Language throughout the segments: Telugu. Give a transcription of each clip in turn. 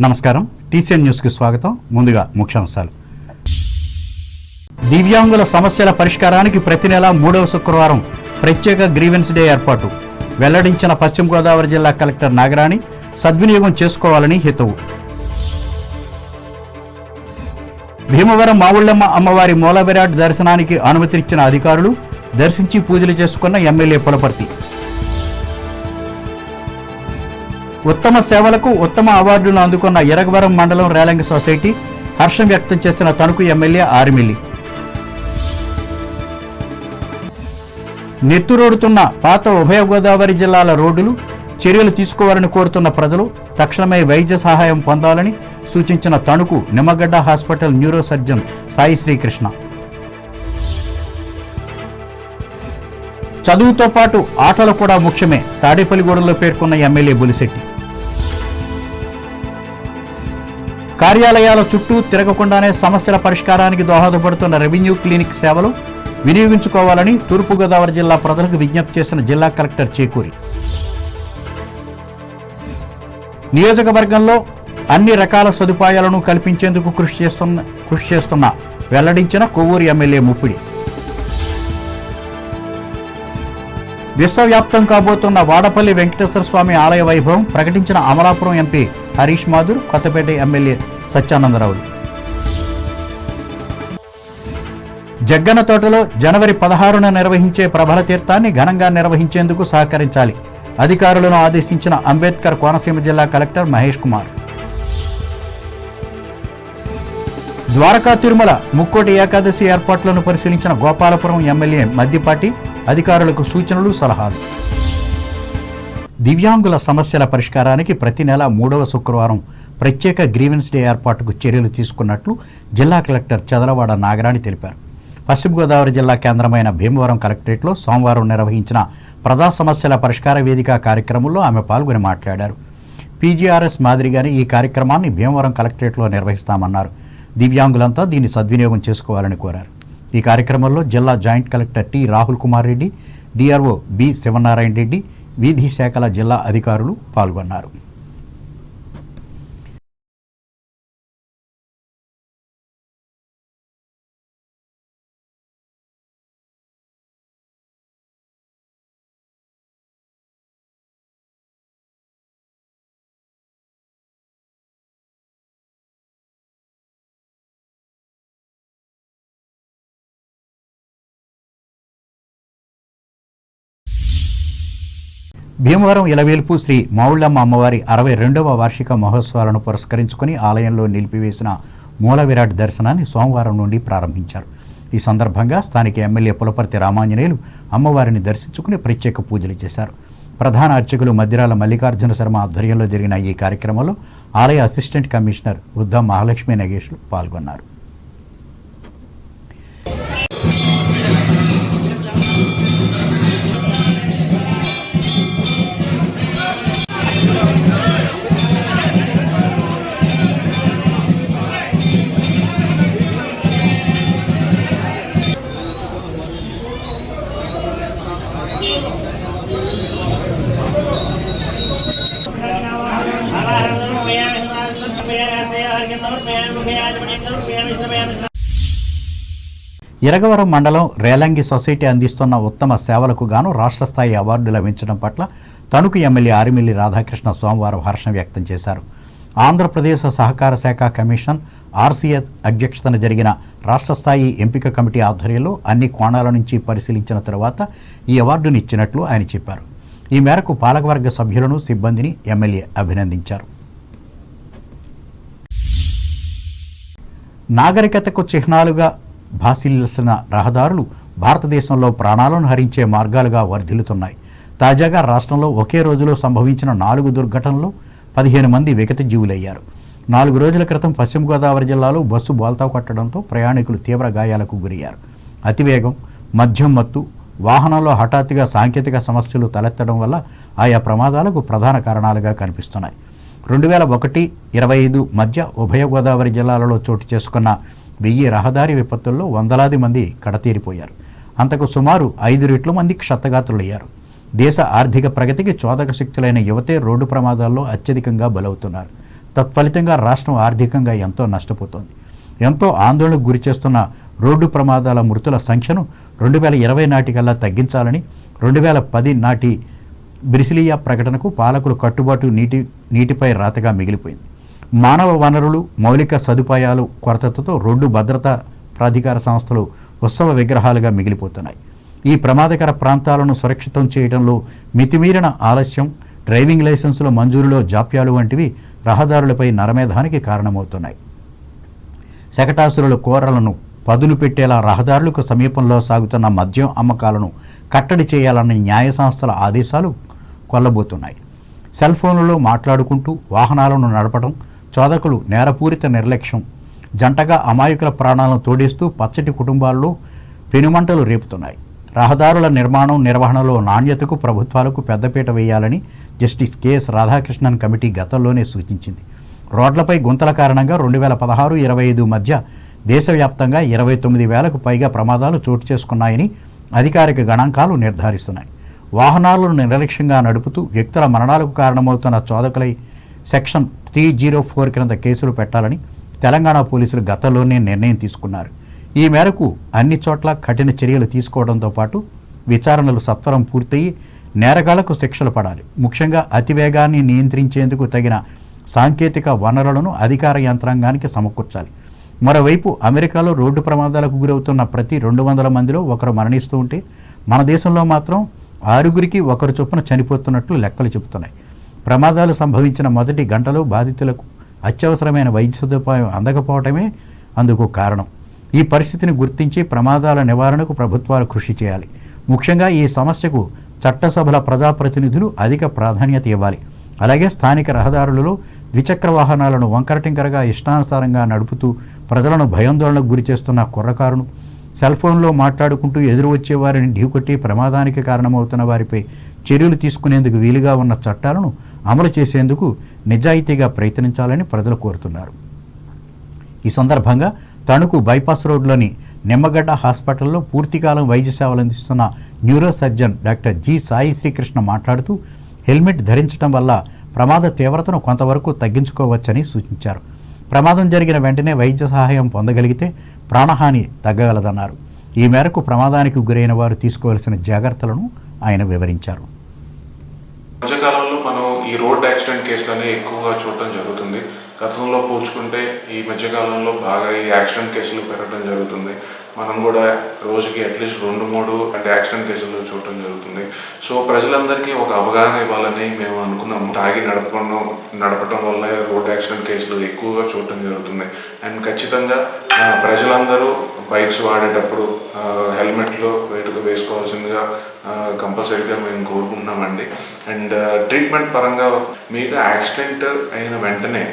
నమస్కారం, టీసీఎన్ న్యూస్కి స్వాగతం. ముందుగా ముఖ్యాంశాలు. దివ్యాంగుల సమస్యల పరిష్కారానికి ప్రతి నెల 3వ శుక్రవారం ప్రత్యేక గ్రీవెన్స్ డే ఏర్పాటు వెల్లడించిన పశ్చిమ గోదావరి జిల్లా కలెక్టర్ నాగరాణి. సద్వినియోగం చేసుకోవాలని హితవు. భీమవరం మావుళ్ళమ్మ అమ్మవారి మూలవిరాట్ దర్శనానికి అనుమతినిచ్చిన అధికారులు. దర్శించి పూజలు చేసుకున్న ఎమ్మెల్యే పులపర్తి. ఉత్తమ సేవలకు ఉత్తమ అవార్డులను అందుకున్న ఇరగవరం మండలం రేలంగి సొసైటీ హర్షం వ్యక్తం చేసిన తణుకు ఎమ్మెల్యే ఆరిమిల్లి. నెత్తురోడుతున్న పాత ఉభయ గోదావరి జిల్లాల రోడ్డులు చర్యలు తీసుకోవాలని కోరుతున్న ప్రజలు తక్షణమే వైద్య సహాయం పొందాలని సూచించిన Tanuku Nimmagadda hospital neuro surgeon Sai Srikrishna. చదువుతో పాటు ఆటలు కూడా ముఖ్యమే తాడేపల్లిగూడెంలో పేర్కొన్న ఎమ్మెల్యే బులిశెట్టి. కార్యాలయాల చుట్టూ తిరగకుండానే సమస్యల పరిష్కారానికి దోహదపడుతున్న రెవెన్యూ క్లినిక్ సేవలు వినియోగించుకోవాలని తూర్పుగోదావరి జిల్లా ప్రజలకు విజ్ఞప్తి చేసిన జిల్లా కలెక్టర్ చేకూరి. నియోజకవర్గంలో అన్ని రకాల సదుపాయాలను కల్పించేందుకు కృషి చేస్తున్న వెల్లడించిన కొవ్వూరు ఎమ్మెల్యే ముప్పిడి. విశ్వవ్యాప్తం కాబోతున్న వాడపల్లి వెంకటేశ్వర స్వామి ఆలయ వైభవం ప్రకటించిన అమలాపురం ఎంపీ హరీష్ మాధుర్, కొత్తపేట ఎమ్మెల్యే సత్యానందరావు. జగ్గన తోటలో జనవరి 16న నిర్వహించే ప్రభల తీర్థాన్ని ఘనంగా నిర్వహించేందుకు సహకరించాలి అధికారులను ఆదేశించిన అంబేద్కర్ కోనసీమ జిల్లా కలెక్టర్ మహేష్ కుమార్. ద్వారకా తిరుమల ముక్కోటి ఏకాదశి ఏర్పాట్లను పరిశీలించిన గోపాలపురం ఎమ్మెల్యే మద్దిపాటి. అధికారులకు సూచనలు, సలహాలు. దివ్యాంగుల సమస్యల పరిష్కారానికి ప్రతి నెల 3వ శుక్రవారం ప్రత్యేక గ్రీవెన్స్ డే ఏర్పాటుకు చర్యలు తీసుకున్నట్లు జిల్లా కలెక్టర్ చదలవాడ నాగరాణి తెలిపారు. పశ్చిమ గోదావరి జిల్లా కేంద్రమైన భీమవరం కలెక్టరేట్లో సోమవారం నిర్వహించిన ప్రజా సమస్యల పరిష్కార వేదిక కార్యక్రమంలో ఆమె పాల్గొని మాట్లాడారు. పీజీఆర్ఎస్ మాదిరిగానే ఈ కార్యక్రమాన్ని భీమవరం కలెక్టరేట్లో నిర్వహిస్తామన్నారు. దివ్యాంగులంతా దీన్ని సద్వినియోగం చేసుకోవాలని కోరారు. ఈ కార్యక్రమంలో జిల్లా joint collector T Rahul Kumar Reddy, DRO B Sivanarayana Reddy, వీధి శాఖల జిల్లా అధికారులు పాల్గొన్నారు. భీమవరం ఇలవేల్పు శ్రీ మావుళ్ళమ్మ అమ్మవారి 62వ వార్షిక మహోత్సవాలను పురస్కరించుకుని ఆలయంలో నిలిపివేసిన మూల విరాట్ దర్శనాన్ని సోమవారం నుండి ప్రారంభించారు. ఈ సందర్భంగా స్థానిక ఎమ్మెల్యే పులపర్తి రామాంజనేయులు అమ్మవారిని దర్శించుకుని ప్రత్యేక పూజలు చేశారు. ప్రధాన అర్చకులు మద్దిరాల మల్లికార్జున శర్మ ఆధ్వర్యంలో జరిగిన ఈ కార్యక్రమంలో ఆలయ అసిస్టెంట్ కమిషనర్ ఉద్దా మహాలక్ష్మి నగేష్లు పాల్గొన్నారు. ఇరగవరం మండలం రేలంగి సొసైటీ అందిస్తున్న ఉత్తమ సేవలకు గాను రాష్ట్ర స్థాయి అవార్డు లభించడం పట్ల తణుకు ఎమ్మెల్యే ఆరిమిల్లి రాధాకృష్ణ సోమవారం హర్షం వ్యక్తం చేశారు. ఆంధ్రప్రదేశ్ సహకార శాఖ కమిషన్ ఆర్సీఎస్ అధ్యక్షతన జరిగిన రాష్ట్ర స్థాయి ఎంపిక కమిటీ ఆధ్వర్యంలో అన్ని కోణాల నుంచి పరిశీలించిన తరువాత ఈ అవార్డును ఇచ్చినట్లు ఆయన చెప్పారు. ఈ మేరకు పాలకవర్గ సభ్యులను, సిబ్బందిని ఎమ్మెల్యే అభినందించారు. నాగరికతకు చిహ్నాలుగా భాసిల్సిన రహదారులు భారతదేశంలో ప్రాణాలను హరించే మార్గాలుగా వర్ధిల్లుతున్నాయి. తాజాగా రాష్ట్రంలో ఒకే రోజులో సంభవించిన 4 దుర్ఘటనల్లో 15 మంది విగత జీవులయ్యారు. 4 రోజుల క్రితం పశ్చిమ గోదావరి జిల్లాలో బస్సు బోల్తా కొట్టడంతో ప్రయాణికులు తీవ్ర గాయాలకు గురయ్యారు. అతివేగం, మద్యం మత్తు, వాహనంలో హఠాత్తుగా సాంకేతిక సమస్యలు తలెత్తడం వల్ల ఆయా ప్రమాదాలకు ప్రధాన కారణాలుగా కనిపిస్తున్నాయి. 2001-25 మధ్య ఉభయ గోదావరి జిల్లాలలో చోటు చేసుకున్న 1000 రహదారి విపత్తుల్లో వందలాది మంది కడతీరిపోయారు. అంతకు సుమారు 5 రెట్లు మంది క్షతగాత్రులయ్యారు. దేశ ఆర్థిక ప్రగతికి చోదక శక్తులైన యువతే రోడ్డు ప్రమాదాల్లో అత్యధికంగా బలవుతున్నారు. తత్ఫలితంగా రాష్ట్రం ఆర్థికంగా ఎంతో నష్టపోతోంది. ఎంతో ఆందోళనకు గురిచేస్తున్న రోడ్డు ప్రమాదాల మృతుల సంఖ్యను 2020 నాటికల్లా తగ్గించాలని 2010 నాటి బ్రిసిలియా ప్రకటనకు పాలకులు కట్టుబాటు నీటిపై రాతగా మిగిలిపోయింది. మానవ వనరులు, మౌలిక సదుపాయాలు కొరతతో రోడ్డు భద్రతా ప్రాధికార సంస్థలు ఉత్సవ విగ్రహాలుగా మిగిలిపోతున్నాయి. ఈ ప్రమాదకర ప్రాంతాలను సురక్షితం చేయడంలో మితిమీరిన ఆలస్యం, డ్రైవింగ్ లైసెన్సుల మంజూరులో జాప్యాలు వంటివి రహదారులపై నరమేధానికి కారణమవుతున్నాయి. శకటాసురుల కోరలను పదులు పెట్టేలా రహదారులకు సమీపంలో సాగుతున్న మద్యం అమ్మకాలను కట్టడి చేయాలన్న న్యాయ సంస్థల ఆదేశాలు కొల్లబోతున్నాయి. సెల్ ఫోన్లలో మాట్లాడుకుంటూ వాహనాలను నడపడం, చోదకులు నేరపూరిత నిర్లక్ష్యం జంటగా అమాయకుల ప్రాణాలను తోడేస్తూ పచ్చటి కుటుంబాల్లో పెనుమంటలు రేపుతున్నాయి. రహదారుల నిర్మాణం, నిర్వహణలో నాణ్యతకు ప్రభుత్వాలకు పెద్దపీట వేయాలని జస్టిస్ కెఎస్ రాధాకృష్ణన్ కమిటీ గతంలోనే సూచించింది. రోడ్లపై గుంతల కారణంగా 2016-25 మధ్య దేశవ్యాప్తంగా 29,000కు పైగా ప్రమాదాలు చోటు చేసుకున్నాయని అధికారిక గణాంకాలు నిర్ధారిస్తున్నాయి. వాహనాలను నిర్లక్ష్యంగా నడుపుతూ వ్యక్తుల మరణాలకు కారణమవుతున్న చోదకులై సెక్షన్ 304 క్రింద కేసులు పెట్టాలని తెలంగాణ పోలీసులు గతంలోనే నిర్ణయం తీసుకున్నారు. ఈ మేరకు అన్ని చోట్ల కఠిన చర్యలు తీసుకోవడంతో పాటు విచారణలు సత్వరం పూర్తయి నేరగాళ్లకు శిక్షలు పడాలి. ముఖ్యంగా అతివేగాన్ని నియంత్రించేందుకు తగిన సాంకేతిక వనరులను అధికార యంత్రాంగానికి సమకూర్చాలి. మరోవైపు అమెరికాలో రోడ్డు ప్రమాదాలకు గురవుతున్న ప్రతి 200 మందిలో ఒకరు మరణిస్తూ ఉంటే మన దేశంలో మాత్రం 6గురికి ఒకరు చొప్పున చనిపోతున్నట్లు లెక్కలు చెబుతున్నాయి. ప్రమాదాలు సంభవించిన మొదటి గంటలో బాధితులకు అత్యవసరమైన వైద్య సదుపాయం అందకపోవటమే అందుకు కారణం. ఈ పరిస్థితిని గుర్తించి ప్రమాదాల నివారణకు ప్రభుత్వాలు కృషి చేయాలి. ముఖ్యంగా ఈ సమస్యకు చట్టసభల ప్రజాప్రతినిధులు అధిక ప్రాధాన్యత ఇవ్వాలి. అలాగే స్థానిక రహదారులలో ద్విచక్ర వాహనాలను వంకరటింకరగా ఇష్టానుసారంగా నడుపుతూ ప్రజలను భయాందోళనకు గురి చేస్తున్న కుర్రకారును, సెల్ ఫోన్లో మాట్లాడుకుంటూ ఎదురు వచ్చే వారిని ఢీకొట్టి ప్రమాదానికి కారణమవుతున్న వారిపై చర్యలు తీసుకునేందుకు వీలుగా ఉన్న చట్టాలను అమలు చేసేందుకు నిజాయితీగా ప్రయత్నించాలని ప్రజలు కోరుతున్నారు. ఈ సందర్భంగా తణుకు బైపాస్ రోడ్లోని నిమ్మగడ్డ హాస్పిటల్లో పూర్తికాలం వైద్య సేవలు అందిస్తున్న neuro surgeon doctor G Sai Srikrishna మాట్లాడుతూ హెల్మెట్ ధరించడం వల్ల ప్రమాద తీవ్రతను కొంతవరకు తగ్గించుకోవచ్చని సూచించారు. ప్రమాదం జరిగిన వెంటనే వైద్య సహాయం పొందగలిగితే ప్రాణహాని తగ్గగలదన్నారు. ఈ మేరకు ప్రమాదానికి గురైన వారు తీసుకోవాల్సిన జాగ్రత్తలను ఆయన వివరించారు. మధ్యకాలంలో మనం ఈ రోడ్ యాక్సిడెంట్ కేసులనే ఎక్కువగా చూడటం జరుగుతుంది. గతంలో పోల్చుకుంటే ఈ మధ్యకాలంలో బాగా ఈ యాక్సిడెంట్ కేసులు పెరగడం జరుగుతుంది. మనం కూడా రోజుకి అట్లీస్ట్ 2-3 యాక్సిడెంట్ కేసులు చూడటం జరుగుతుంది. సో ప్రజలందరికీ ఒక అవగాహన ఇవ్వాలని మేము అనుకున్నాము. తాగి నడపటం వల్ల రోడ్ యాక్సిడెంట్ కేసులు ఎక్కువగా చూడటం జరుగుతుంది. అండ్ ఖచ్చితంగా ప్రజలందరూ బైక్స్ వాడేటప్పుడు హెల్మెట్లు వేసుకోవాల్సిందిగా కంపల్సరీగా మేము కోరుకుంటున్నామండి. అండ్ ట్రీట్మెంట్ పరంగా మీకు యాక్సిడెంట్ అయిన వెంటనే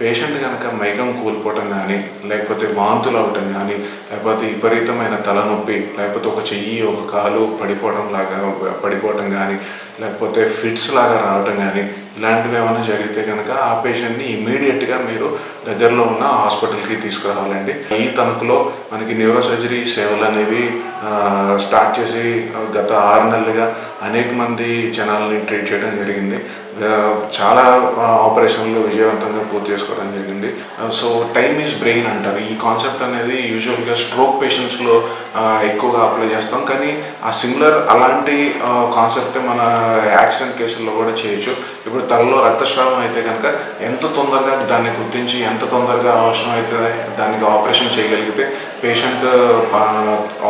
పేషెంట్ కనుక మైకం కోల్పోవటం కానీ, లేకపోతే వాంతులు అవటం కానీ, లేకపోతే విపరీతమైన తలనొప్పి, లేకపోతే ఒక చెయ్యి ఒక కాలు పడిపోవటం కానీ, లేకపోతే ఫిట్స్ లాగా రావటం కానీ, ఇలాంటివి ఏమైనా జరిగితే కనుక ఆ పేషెంట్ని ఇమీడియట్గా మీరు దగ్గరలో ఉన్న హాస్పిటల్కి తీసుకురావాలండి. ఈ తణుకులో మనకి న్యూరో సర్జరీ సేవలు అనేవి స్టార్ట్ చేసి గత 6 నెలలుగా అనేక మంది జనాలని ట్రీట్ చేయడం జరిగింది. చాలా ఆపరేషన్లు విజయవంతంగా పూర్తి చేసుకోవడం జరిగింది. సో టైమ్ ఈజ్ బ్రెయిన్ అంటారు. ఈ కాన్సెప్ట్ అనేది యూజువల్గా స్ట్రోక్ పేషెంట్స్లో ఎక్కువగా అప్లై చేస్తాం. కానీ ఆ సిమిలర్ అలాంటి కాన్సెప్ట్ మన యాక్సిడెంట్ కేసుల్లో కూడా చేయొచ్చు. ఇప్పుడు తలలో రక్తస్రావం అయితే కనుక ఎంత తొందరగా దాన్ని గుర్తించి ఎంత తొందరగా అవసరం అయితే దానికి ఆపరేషన్ చేయగలిగితే పేషెంట్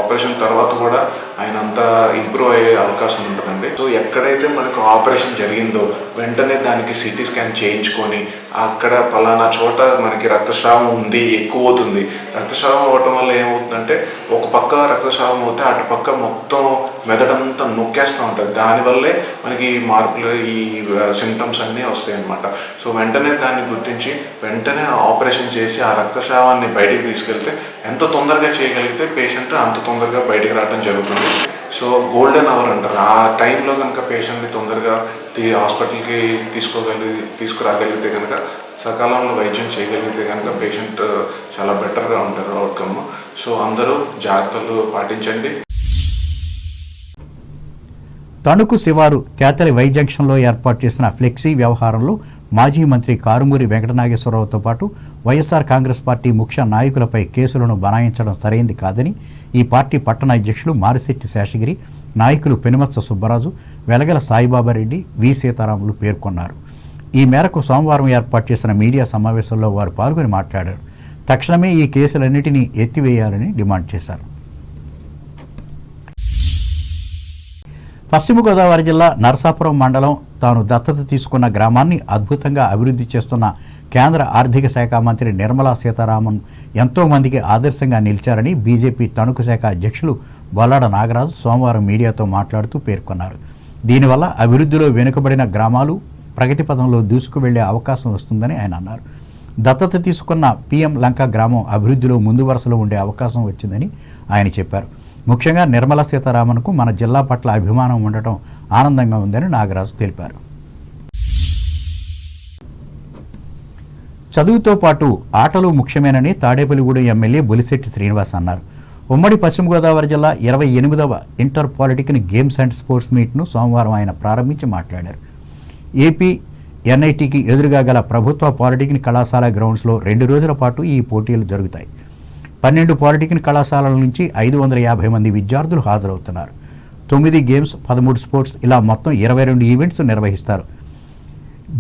ఆపరేషన్ తర్వాత కూడా ఆయన అంతా ఇంప్రూవ్ అయ్యే అవకాశం ఉంటుందండి. సో ఎక్కడైతే మనకు ఆపరేషన్ జరిగిందో వెంటనే దానికి సిటీ స్కాన్ చేయించుకొని అక్కడ పలానా చోట మనకి రక్తస్రావం ఉంది, ఎక్కువ అవుతుంది. రక్తస్రావం అవ్వటం వల్ల ఏమవుతుందంటే ఒక పక్క రక్తస్రావం అవుతే అటు పక్క మొత్తం మెదడంతా నొక్కేస్తూ ఉంటుంది. దానివల్లే మనకి మార్పులు ఈ సిమ్టమ్స్ అన్నీ వస్తాయి అన్నమాట. సో వెంటనే దాన్ని గుర్తించి వెంటనే ఆపరేషన్ చేసి ఆ రక్తస్రావాన్ని బయటికి తీసుకెళ్తే ఎంత తొందరగా చేయగలిగితే పేషెంట్ అంత తొందరగా బయటికి రావడం జరుగుతుంది. సో గోల్డెన్ అవర్ అంటారు. ఆ టైంలో కనుక పేషెంట్ని తొందరగా హాస్పిటల్కి తీసుకురాగలిగితే కనుక సకాలంలో వైద్యం చేయగలిగితే కనుక పేషెంట్ చాలా బెటర్గా ఉంటారు అవుట్కమ్. సో అందరూ జాగ్రత్తలు పాటించండి. తణుకు శివారు తేతలి వై జంక్షన్లో ఏర్పాటు చేసిన ఫ్లెక్సీ వ్యవహారంలో మాజీ మంత్రి కారుమూరి వెంకటనాగేశ్వరరావుతో పాటు వైఎస్ఆర్ కాంగ్రెస్ పార్టీ ముఖ్య నాయకులపై కేసులను బనాయించడం సరైంది కాదని ఈ పార్టీ పట్టణ అధ్యక్షులు మారిశెట్టి శేషగిరి, నాయకులు పెనుమత్స సుబ్బరాజు, వెలగల సాయిబాబారెడ్డి, వి సీతారాములు పేర్కొన్నారు. ఈ మేరకు సోమవారం ఏర్పాటు చేసిన మీడియా సమావేశంలో వారు పాల్గొని మాట్లాడారు. తక్షణమే ఈ కేసులన్నిటినీ ఎత్తివేయాలని డిమాండ్ చేశారు. పశ్చిమ గోదావరి జిల్లా నరసాపురం మండలం తాను దత్తత తీసుకున్న గ్రామాన్ని అద్భుతంగా అభివృద్ధి చేస్తున్న కేంద్ర ఆర్థిక శాఖ మంత్రి నిర్మలా సీతారామన్ ఎంతోమందికి ఆదర్శంగా నిలిచారని బీజేపీ తణుకు శాఖ అధ్యక్షులు బొల్లాడ నాగరాజు సోమవారం మీడియాతో మాట్లాడుతూ పేర్కొన్నారు. దీనివల్ల అభివృద్ధిలో వెనుకబడిన గ్రామాలు ప్రగతి పథంలో దూసుకు వెళ్లే అవకాశం వస్తుందని ఆయన అన్నారు. దత్తత తీసుకున్న పీఎం లంక గ్రామం అభివృద్ధిలో ముందు వరుసలో ఉండే అవకాశం వచ్చిందని ఆయన చెప్పారు. ముఖ్యంగా నిర్మలా సీతారామన్కు మన జిల్లా పట్ల అభిమానం ఉండటం ఆనందంగా ఉందని నాగరాజు తెలిపారు. చదువుతో పాటు ఆటలు ముఖ్యమేనని తాడేపల్లిగూడెం ఎమ్మెల్యే బొలిశెట్టి శ్రీనివాస్ అన్నారు. ఉమ్మడి పశ్చిమ గోదావరి జిల్లా 28వ inter polytechnic games and sports మీట్ను సోమవారం ఆయన ప్రారంభించి మాట్లాడారు. ఏపీ ఎన్ఐటికి ఎదురుగా గల ప్రభుత్వ పాలిటెక్నిక్ కళాశాల గ్రౌండ్స్లో 2 రోజుల పాటు ఈ పోటీలు జరుగుతాయి. 12 పాలిటెక్నిక్ కళాశాలల నుంచి 550 మంది విద్యార్థులు హాజరవుతున్నారు. 9 గేమ్స్, 13 స్పోర్ట్స్, ఇలా మొత్తం 22 ఈవెంట్స్ నిర్వహిస్తారు.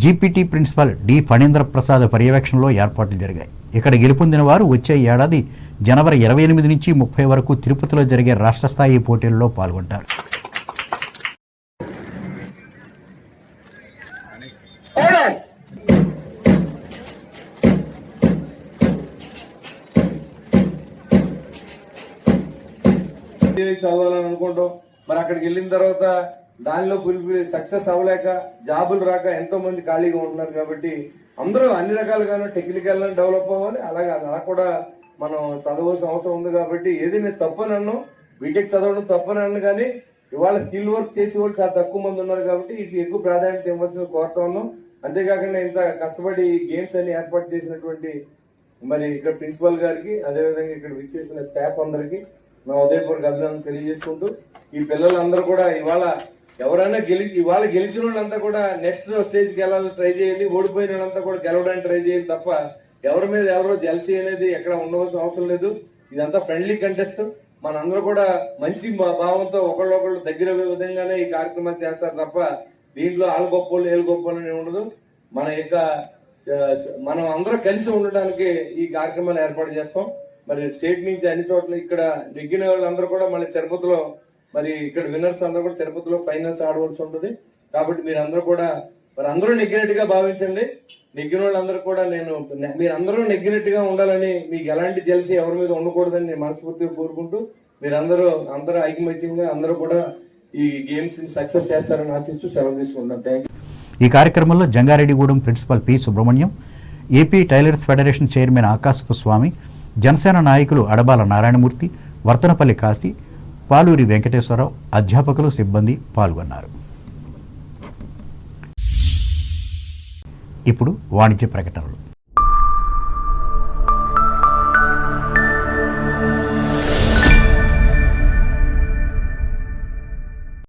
GPT principal D Phanindra Prasad పర్యవేక్షణలో ఏర్పాట్లు జరిగాయి. ఇక్కడ గెలుపొందిన వారు వచ్చే ఏడాది జనవరి 28 నుంచి 30 వరకు తిరుపతిలో జరిగే రాష్ట్ర స్థాయి పోటీలలో పాల్గొంటారు. చదవాలని అనుకుంటాం, మరి అక్కడికి వెళ్ళిన తర్వాత దానిలో సక్సెస్ అవ్వలేక జాబులు రాక ఎంతో మంది ఖాళీగా ఉంటున్నారు. కాబట్టి అందరూ అన్ని రకాలుగాను టెక్నికల్ డెవలప్ అవ్వాలి. అలా కూడా మనం చదవాల్సిన అవసరం ఉంది. కాబట్టి ఏది నేను తప్పనన్ను, బీటెక్ చదవడం తప్పనన్ను, కానీ ఇవాళ స్కిల్ వర్క్ చేసే వాళ్ళు చాలా తక్కువ మంది ఉన్నారు. కాబట్టి ఇది ఎక్కువ ప్రాధాన్యత ఇవ్వాల్సిన కోరుతా ఉన్నాం. అంతేకాకుండా ఇంత కష్టపడి గేమ్స్ అన్ని ఏర్పాటు చేసినటువంటి మరి ఇక్కడ ప్రిన్సిపల్ గారికి, అదేవిధంగా ఇక్కడ విచ్చేసిన స్టాఫ్ అందరికి నా ఉదయపూర్వక అభినందనలు తెలియజేసుకుంటూ, ఈ పిల్లలందరూ కూడా ఎవరైనా ఇవాళ గెలిచిన వాళ్ళంతా కూడా నెక్స్ట్ స్టేజ్కి వెళ్ళాలని ట్రై చేయాలి. ఓడిపోయిన వాళ్ళంతా కూడా గెలవడానికి ట్రై చేయాలి తప్ప ఎవరి మీద ఎవరో జెల్సీ అనేది ఎక్కడ ఉండవలసిన అవసరం లేదు. ఇదంతా ఫ్రెండ్లీ కంటెస్ట్. మనందరూ కూడా మంచి భావంతో ఒకళ్ళొకళ్ళు దగ్గర విధంగానే ఈ కార్యక్రమాలు చేస్తారు తప్ప దీంట్లో ఆళ్ళు గొప్పలు ఏళ్ళు గొప్పలు అని ఉండదు. మనం అందరూ కలిసి ఉండడానికి ఈ కార్యక్రమాలు ఏర్పాటు చేస్తాం. మరి స్టేట్ నుంచి అన్ని చోట్ల ఇక్కడ నెగ్గిన వాళ్ళందరూ కూడా మళ్ళీ తిరుపతిలో, మరి ఇక్కడ విన్నర్స్ అందరూ కూడా తిరుపతిలో ఫైనల్స్ ఆడవలసి ఉంటుంది. కాబట్టి మీరందరూ కూడా మరి అందరూ నెగ్గినట్టుగా భావించండి. నెగ్గిన వాళ్ళందరూ కూడా మీరందరూ నెగ్గినట్టుగా ఉండాలని, మీకు ఎలాంటి జెల్సీ ఎవరి మీద ఉండకూడదని నేను మనస్ఫూర్తిగా కోరుకుంటూ, అందరూ ఐకమత్యంగా అందరూ కూడా ఈ గేమ్స్ ని సక్సెస్ చేస్తారని ఆశిస్తూ సెలవు తీసుకుంటాను. Thank you. ఈ కార్యక్రమంలో Jangareddygudem principal P Subrahmanyam, AP tailors federation chairman Akasapu Swamy, Janasena నాయకులు అడబాల నారాయణమూర్తి, వర్తనపల్లి కాశీ, పాలూరి వెంకటేశ్వరరావు, అధ్యాపకులు, సిబ్బంది పాల్గొన్నారు. ఇప్పుడు వాణిజ్య ప్రకటనలు.